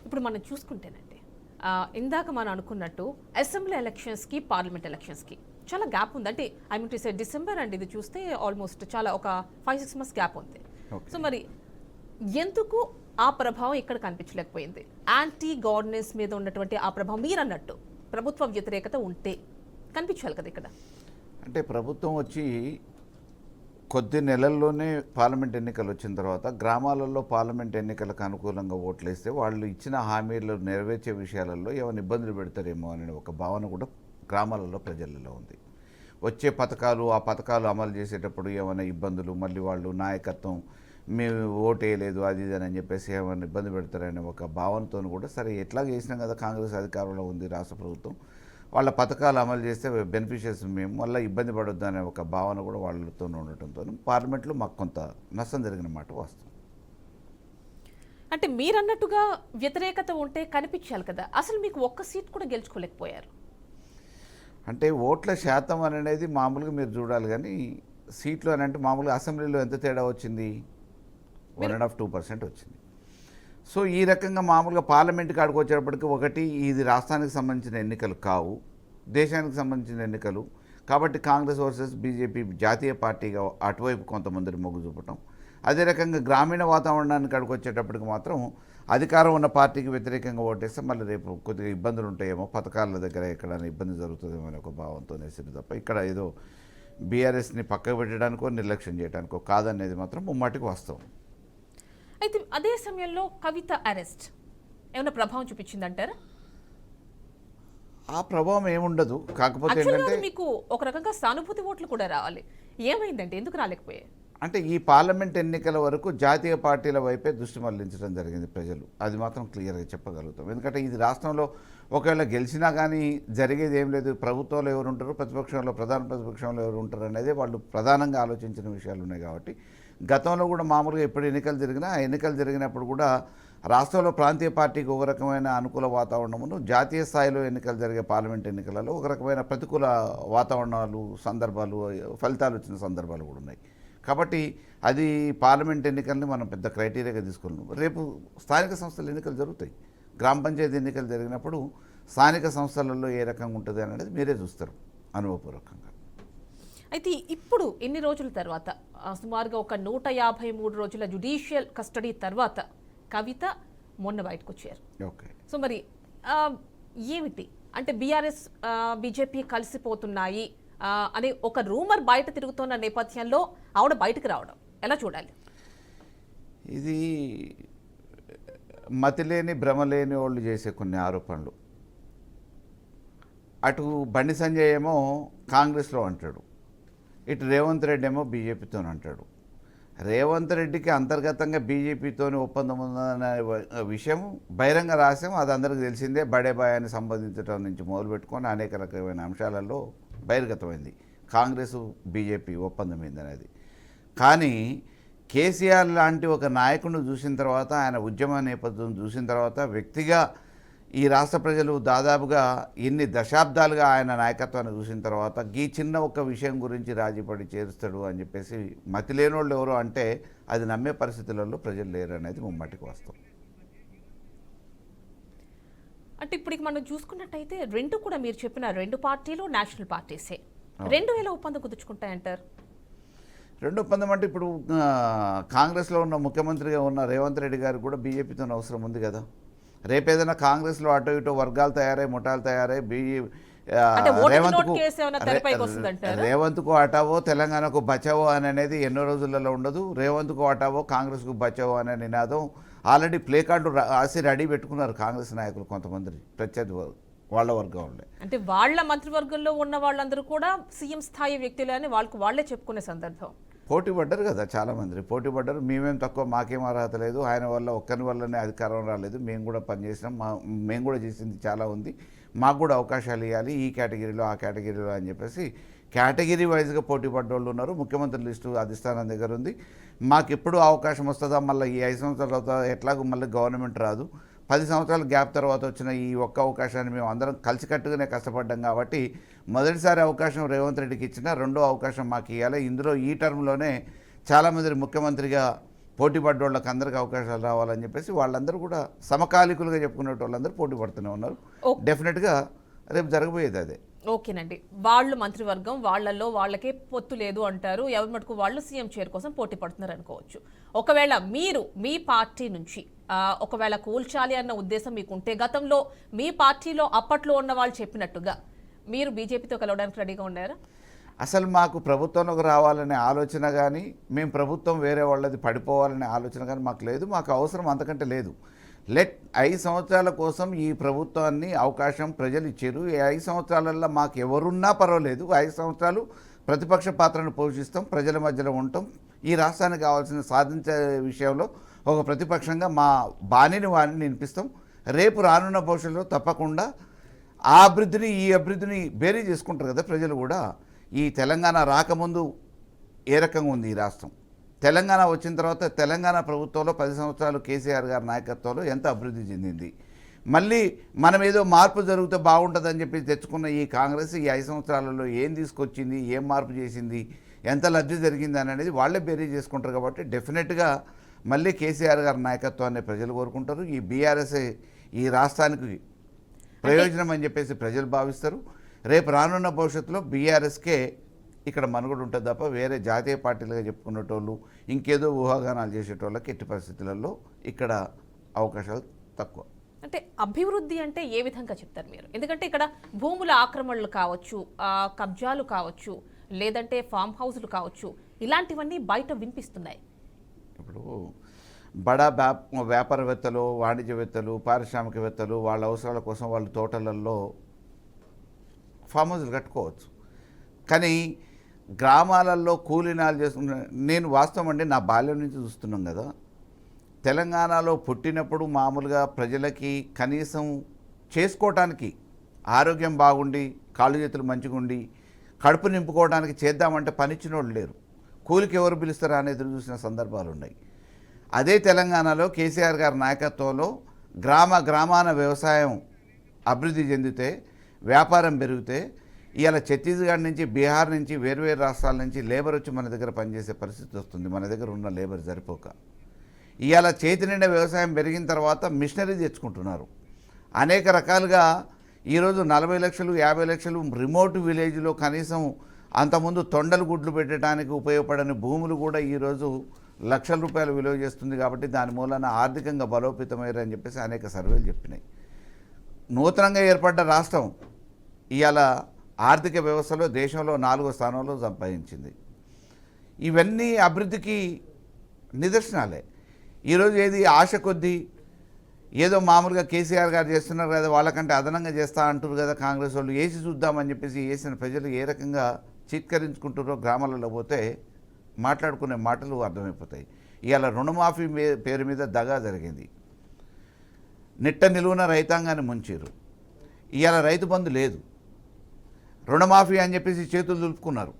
ఇప్పుడు మనం చూసుకుంటేనండి ఇందాక మనం అనుకున్నట్టు అసెంబ్లీ ఎలక్షన్స్కి పార్లమెంట్ ఎలక్షన్స్కి చాలా గ్యాప్ ఉంది. అంటే I mean to say December and ఇది చూస్తే ఆల్మోస్ట్ చాలా ఒక 5-6 months గ్యాప్ ఉంది. సో మరి ఎందుకు ఆ ప్రభావం ఇక్కడ కనిపించలేకపోయింది? యాంటీ గవర్నెన్స్ మీద ఉన్నటువంటి ఆ ప్రభావం మీరు అన్నట్టు ప్రభుత్వ వ్యతిరేకత ఉంటే కనిపించాలి కదా ఇక్కడ. అంటే ప్రభుత్వం వచ్చి కొద్ది నెలల్లోనే పార్లమెంట్ ఎన్నికలు వచ్చిన తర్వాత గ్రామాలలో పార్లమెంట్ ఎన్నికలకు అనుకూలంగా ఓట్లేస్తే వాళ్ళు ఇచ్చిన హామీలు నెరవేర్చే విషయాలలో ఏమైనా ఇబ్బందులు పెడతారేమో అనే ఒక భావన కూడా గ్రామాలలో ప్రజలలో ఉంది. వచ్చే పథకాలు ఆ పథకాలు అమలు చేసేటప్పుడు ఏమైనా ఇబ్బందులు, మళ్ళీ వాళ్ళు నాయకత్వం మేము ఓటు వేయలేదు అది ఇది అని చెప్పేసి ఏమైనా ఇబ్బంది పెడతారనే ఒక భావనతో కూడా సరే ఎట్లా చేసినాం కదా కాంగ్రెస్ అధికారంలో ఉంది రాష్ట్ర ప్రభుత్వం, వాళ్ళ పథకాలు అమలు చేస్తే బెనిఫిషియర్స్ మేము మళ్ళీ ఇబ్బంది పడొద్దు అనే ఒక భావన కూడా వాళ్ళతో ఉండటంతో పార్లమెంట్లో మాకు కొంత నష్టం జరిగిన మాట వాస్తవం. అంటే మీరన్నట్టుగా వ్యతిరేకత ఉంటే కనిపించాలి కదా, అసలు మీకు ఒక్క సీట్ కూడా గెలుచుకోలేకపోయారు. అంటే ఓట్ల శాతం అనేది మామూలుగా మీరు చూడాలి, కానీ సీట్లు అని అంటే మామూలుగా అసెంబ్లీలో ఎంత తేడా వచ్చింది? 1.5-2% వచ్చింది. సో ఈ రకంగా మామూలుగా పార్లమెంట్ కాడికి వచ్చేటప్పటికి ఒకటి ఇది రాష్ట్రానికి సంబంధించిన ఎన్నికలు కావు, దేశానికి సంబంధించిన ఎన్నికలు కాబట్టి కాంగ్రెస్ వర్సెస్ బీజేపీ జాతీయ పార్టీగా అటువైపు కొంతమంది మొగ్గు చూపటం, అదే రకంగా గ్రామీణ వాతావరణానికి కాడికి వచ్చేటప్పటికి మాత్రం అధికారం ఉన్న పార్టీకి వ్యతిరేకంగా ఓటేస్తే మళ్ళీ రేపు కొద్దిగా ఇబ్బందులు ఉంటాయేమో, పథకాల దగ్గర ఎక్కడైనా ఇబ్బంది జరుగుతుందేమో అనే ఒక భావంతో వేసింది తప్ప ఇక్కడ ఏదో బీఆర్ఎస్ని పక్కకు పెట్టడానికో నిర్లక్ష్యం చేయడానికో కాదనేది మాత్రం ముమ్మాటికి వాస్తవం. అయితే అదే సమయంలో కవిత అరెస్ట్ ఏమైనా ప్రభావం చూపించిందంటారా? ఆ ప్రభావం ఏముండదు, కాకపోతే ఏంటంటే మీకు ఒక రకంగా సానుభూతి ఓట్లు కూడా రావాలి. ఏమైందంటే ఎందుకు రాలేకపోయాయి? అంటే ఈ పార్లమెంట్ ఎన్నికల వరకు జాతీయ పార్టీల వైపే దృష్టి మళ్లించడం జరిగింది ప్రజలు, అది మాత్రం క్లియర్గా చెప్పగలుగుతాం. ఎందుకంటే ఇది రాష్ట్రంలో ఒకవేళ గెలిచినా కానీ జరిగేది ఏం లేదు, ప్రభుత్వంలో ఎవరు ఉంటారు, ప్రతిపక్షంలో ప్రధాన ప్రతిపక్షంలో ఎవరు ఉంటారు అనేది వాళ్ళు ప్రధానంగా ఆలోచించిన విషయాలు ఉన్నాయి. కాబట్టి గతంలో కూడా మామూలుగా ఎప్పుడు ఎన్నికలు జరిగినా ఆ ఎన్నికలు జరిగినప్పుడు కూడా రాష్ట్రంలో ప్రాంతీయ పార్టీకి ఒక రకమైన అనుకూల వాతావరణమును, జాతీయ స్థాయిలో ఎన్నికలు జరిగే పార్లమెంట్ ఎన్నికలలో ఒక రకమైన ప్రతికూల వాతావరణాలు, సందర్భాలు, ఫలితాలు వచ్చిన సందర్భాలు కూడా ఉన్నాయి. కాబట్టి అది పార్లమెంట్ ఎన్నికల్ని మనం పెద్ద క్రైటీరియాగా తీసుకున్నాం. రేపు స్థానిక సంస్థల ఎన్నికలు జరుగుతాయి, గ్రామ పంచాయతీ ఎన్నికలు జరిగినప్పుడు స్థానిక సంస్థలలో ఏ రకంగా ఉంటుంది అనేది మీరే చూస్తారు అనుభవపూర్వకంగా. అయితే ఇప్పుడు ఎన్ని రోజుల తర్వాత, సుమారుగా ఒక 153 రోజుల జ్యుడిషియల్ కస్టడీ తర్వాత కవిత మొన్న బయటకు వచ్చారు. ఓకే, సో మరి ఏమిటి అంటే బీఆర్ఎస్ బీజేపీ కలిసిపోతున్నాయి అనే ఒక రూమర్ బయట తిరుగుతున్న నేపథ్యంలో ఆవిడ బయటకు రావడం ఎలా చూడాలి? ఇది మతిలేని భ్రమలేని వాళ్ళు చేసే కొన్ని ఆరోపణలు. అటు బండి సంజయ్ ఏమో కాంగ్రెస్లో అంటాడు, ఇటు రేవంత్ రెడ్డి ఏమో బీజేపీతో అంటాడు. రేవంత్ రెడ్డికి అంతర్గతంగా బీజేపీతో ఒప్పందం ఉందనే విషయం బహిరంగ రహస్యం, అది అందరికీ తెలిసిందే. బడే బాయాన్ని సంబంధించడం నుంచి మొదలుపెట్టుకొని అనేక రకమైన అంశాలలో బహిర్గతమైంది కాంగ్రెస్ బీజేపీ ఒప్పందం ఏందనేది. కానీ కేసీఆర్ లాంటి ఒక నాయకుడిని చూసిన తర్వాత, ఆయన ఉద్యమ నేపథ్యం చూసిన తర్వాత, వ్యక్తిగా ఈ రాష్ట్ర ప్రజలు దాదాపుగా ఎన్ని దశాబ్దాలుగా ఆయన నాయకత్వాన్ని చూసిన తర్వాత ఈ చిన్న ఒక విషయం గురించి రాజీపడి చేరుస్తాడు అని చెప్పేసి మతి లేనోళ్ళు ఎవరు అంటే అది నమ్మే పరిస్థితులలో ప్రజలు లేరు అనేది ముమ్మటికి వాస్తవం. అంటే ఇప్పుడు మనం చూసుకున్నట్టయితే రెండు కూడా మీరు చెప్పిన రెండు పార్టీలు నేషనల్ పార్టీసే, రెండు ఎలా ఒప్పందం కుదుర్చుకుంటాయంటారు? రెండు ఒప్పందం అంటే ఇప్పుడు కాంగ్రెస్లో ఉన్న ముఖ్యమంత్రిగా ఉన్న రేవంత్ రెడ్డి గారికి కూడా బీజేపీతో అవసరం ఉంది కదా. రేపేదైనా కాంగ్రెస్లో అటో ఇటో వర్గాలు తయారై ముఠాలు తయారై రేవంత్కు అటావో తెలంగాణకు బచావో అని అనేది ఎన్నో రోజులలో ఉండదు. రేవంత్కు అటావో కాంగ్రెస్కు బచావో అనే నినాదం ఆల్రెడీ ప్లే కార్డు రాసి రెడీ పెట్టుకున్నారు కాంగ్రెస్ నాయకులు కొంతమంది ప్రత్యర్థి వాళ్ళ వర్గంలో. అంటే వాళ్ళ మంత్రివర్గంలో ఉన్న వాళ్ళందరూ కూడా సీఎం స్థాయి వ్యక్తులు అని వాళ్ళే చెప్పుకునే సందర్భం. పోటీ పడ్డారు కదా, చాలామంది పోటీ పడ్డారు. మేమేం తక్కువ, మాకేం అర్హత లేదు, ఆయన వల్ల ఒక్కరి వల్లనే అధికారం రాలేదు, మేము కూడా పనిచేసినాం, మేము కూడా చేసింది చాలా ఉంది, మాకు కూడా అవకాశాలు ఇవ్వాలి ఈ కేటగిరీలో ఆ కేటగిరీలో అని చెప్పేసి కేటగిరీ వైజ్గా పోటీ పడ్డ వాళ్ళు ఉన్నారు. ముఖ్యమంత్రి లిస్టు అధిష్టానం దగ్గర ఉంది. మాకు ఎప్పుడు అవకాశం వస్తుందా, మళ్ళీ ఈ 5 సంవత్సరాల తర్వాత ఎట్లాగో మళ్ళీ గవర్నమెంట్ రాదు, 10 సంవత్సరాల గ్యాప్ తర్వాత వచ్చిన ఈ ఒక్క అవకాశాన్ని మేము అందరం కలిసికట్టుగానే కష్టపడ్డాం కాబట్టి మొదటిసారి అవకాశం రేవంత్ రెడ్డికి ఇచ్చినా రెండో అవకాశం మాకు ఇవ్వాలి. ఇందులో ఈ టర్మ్లోనే చాలామంది ముఖ్యమంత్రిగా పోటీ పడ్డోళ్ళకి అందరికీ అవకాశాలు రావాలని చెప్పేసి వాళ్ళందరూ కూడా సమకాలికులుగా చెప్పుకునే వాళ్ళందరూ పోటీ పడుతూనే ఉన్నారు. ఓకే. డెఫినెట్గా రేపు జరగబోయేది అదే. ఓకేనండి. వాళ్ళు మంత్రివర్గం వాళ్ళల్లో వాళ్ళకే పొత్తు లేదు అంటారు. ఎవరి మటుకు వాళ్ళు సీఎం చైర్ కోసం పోటీ పడుతున్నారు అనుకోవచ్చు. ఒకవేళ మీరు మీ పార్టీ నుంచి ఒకవేళ కూల్చాలి అన్న ఉద్దేశం మీకుంటే గతంలో మీ పార్టీలో అప్పట్లో ఉన్న వాళ్ళు చెప్పినట్టుగా మీరు బీజేపీతో కలవడానికి రెడీగా ఉన్నారా? అసలు మాకు ప్రభుత్వంలోకి రావాలనే ఆలోచన కానీ, మేము ప్రభుత్వం వేరే వాళ్ళది పడిపోవాలనే ఆలోచన కానీ మాకు లేదు. మాకు అవసరం అంతకంటే లేదు. 5 సంవత్సరాల కోసం ఈ ప్రభుత్వాన్ని అవకాశం ప్రజలు ఇచ్చారు. ఈ 5 సంవత్సరాలలో మాకు ఎవరున్నా పర్వాలేదు. 5 సంవత్సరాలు ప్రతిపక్ష పాత్రను పోషిస్తాం, ప్రజల మధ్యలో ఉంటాం. ఈ రాష్ట్రానికి కావాల్సిన సాధించే విషయంలో ఒక ప్రతిపక్షంగా మా వాణిని వినిపిస్తాం. రేపు రానున్న భవిష్యత్తులో తప్పకుండా ఆ అభివృద్ధిని ఈ అభివృద్ధిని బేరీ చేసుకుంటారు కదా ప్రజలు కూడా. ఈ తెలంగాణ రాకముందు ఏ రకంగా ఉంది ఈ రాష్ట్రం, తెలంగాణ వచ్చిన తర్వాత తెలంగాణ ప్రభుత్వంలో 10 సంవత్సరాలు కేసీఆర్ గారి నాయకత్వంలో ఎంత అభివృద్ధి చెందింది, మళ్ళీ మనం ఏదో మార్పు జరిగితే బాగుంటుందని చెప్పి తెచ్చుకున్న ఈ కాంగ్రెస్ ఈ 5 సంవత్సరాలలో ఏం తీసుకొచ్చింది, ఏం మార్పు చేసింది, ఎంత లబ్ధి జరిగింది అనేది వాళ్ళే బేరీ చేసుకుంటారు. కాబట్టి డెఫినెట్గా మళ్ళీ కేసీఆర్ గారి నాయకత్వాన్ని ప్రజలు కోరుకుంటారు. ఈ బీఆర్ఎస్ ఈ రాష్ట్రానికి ప్రయోజనం అని చెప్పేసి ప్రజలు భావిస్తారు. రేపు రానున్న భవిష్యత్తులో బీఆర్ఎస్కే ఇక్కడ మనుగడ ఉంటుంది తప్ప వేరే జాతీయ పార్టీలుగా చెప్పుకునేటోళ్ళు ఇంకేదో ఊహాగానాలు చేసేటోళ్ళకి ఎట్టి పరిస్థితులలో ఇక్కడ అవకాశాలు తక్కువ. అంటే అభివృద్ధి అంటే ఏ విధంగా చెప్తారు మీరు? ఎందుకంటే ఇక్కడ భూముల ఆక్రమణలు కావచ్చు, కబ్జాలు కావచ్చు, లేదంటే ఫామ్ హౌస్లు కావచ్చు, ఇలాంటివన్నీ బయట వినిపిస్తున్నాయి. ఇప్పుడు బడా వ్యాపారవేత్తలు, వాణిజ్యవేత్తలు, పారిశ్రామికవేత్తలు వాళ్ళ అవసరాల కోసం వాళ్ళ తోటలలో ఫామ్ హౌస్లు కట్టుకోవచ్చు. కానీ గ్రామాలలో కూలీనాలు చేసుకున్న నేను వాస్తవం అండి, నా బాల్యం నుంచి చూస్తున్నాం కదా, తెలంగాణలో పుట్టినప్పుడు మామూలుగా ప్రజలకి కనీసం చేసుకోవటానికి ఆరోగ్యం బాగుండి కాళ్ళు చేతులు మంచిగా ఉండి కడుపు నింపుకోవడానికి చేద్దామంటే పనిచ్చిన వాళ్ళు లేరు. కూలికి ఎవరు పిలుస్తారా అని ఎదురు చూసిన సందర్భాలు ఉన్నాయి. అదే తెలంగాణలో కేసీఆర్ గారి నాయకత్వంలో గ్రామాన వ్యవసాయం అభివృద్ధి చెందితే, వ్యాపారం పెరిగితే ఇవాళ ఛత్తీస్గఢ్ నుంచి, బీహార్ నుంచి, వేరువేరు రాష్ట్రాల నుంచి లేబర్ వచ్చి మన దగ్గర పనిచేసే పరిస్థితి వస్తుంది. మన దగ్గర ఉన్న లేబర్ సరిపోక ఇవాళ చేతి నిండా వ్యవసాయం పెరిగిన తర్వాత మిషనరీ తెచ్చుకుంటున్నారు. అనేక రకాలుగా ఈరోజు 40 లక్షలు 50 లక్షలు రిమోట్ విలేజ్లో కనీసం అంతకుముందు తొండలు గుడ్లు పెట్టడానికి ఉపయోగపడని భూములు కూడా ఈరోజు లక్షల రూపాయలు విలువ చేస్తుంది. కాబట్టి దాని మూలన ఆర్థికంగా బలోపేతమయ్యారని చెప్పేసి అనేక సర్వేలు చెప్పినాయి. నూతనంగా ఏర్పడ్డ రాష్ట్రం ఇవాళ ఆర్థిక వ్యవస్థలో దేశంలో 4వ స్థానంలో సంపాదించింది. ఇవన్నీ అభివృద్ధికి నిదర్శనాలే. ఈరోజు ఏది ఆశ కొద్దీ ఏదో మామూలుగా కేసీఆర్ గారు చేస్తున్నారు కదా, వాళ్ళకంటే అదనంగా చేస్తా అంటారు కదా కాంగ్రెస్ వాళ్ళు, వేసి చూద్దామని చెప్పేసి వేసిన ప్రజలు ఏ రకంగా చీత్కరించుకుంటారో గ్రామాలలో పోతే మాట్లాడుకునే మాటలు అర్థమైపోతాయి. ఇవాళ రుణమాఫీ పేరు మీద దగా జరిగింది. నిట్ట నిలువున రైతాంగాన్ని ముంచారు. ఇవాళ రైతు బంధు లేదు, రుణమాఫీ అని చెప్పేసి చేతులు దులుపుకున్నారు.